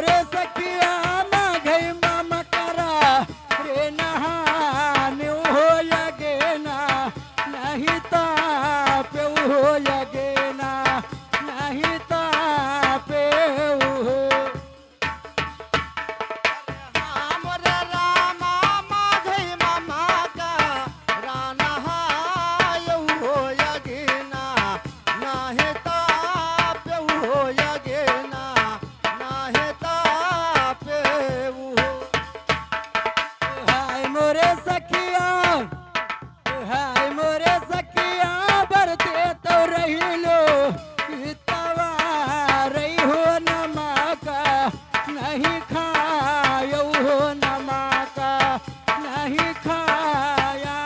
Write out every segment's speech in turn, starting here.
मोरे सखिया ना गई मामा करा रे नहाने हो यगे ना नहीं तापे हो यगे ना नहीं तापे हो मोरे रामा माधई मामा का राना हो यगिना नाहे तापे हो यगिना नाहे तापे हो हाय मोरे सखिया हाय मोरे सखिया बरते तो रही लो तवा रही हो नमा का नहीं खायो हो नमा का नहीं खाया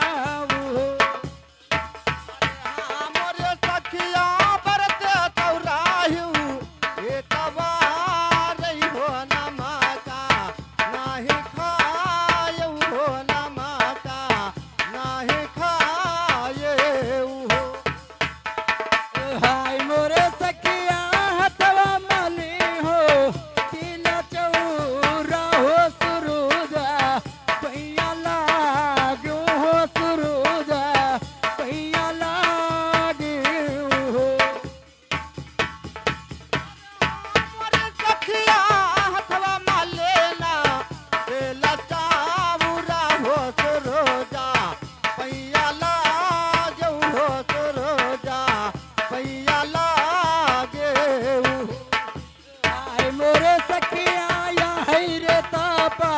हो मोरे सखिया बरते तौराहु एक बार हो नमका नाही खायु हो नमका नाही खाये हो हाय मोरे सखिया हथवा मली हो तिल चौरा हो सुरुजा पैया लागो हो सुरुजा पैया लागो हो मोरे सखिया हथवा मालेना बेला चावरा हो सुरोजा पैया लागे हो सुरोजा पैया लागे हो हाय मोरे सखिया या है रे तापा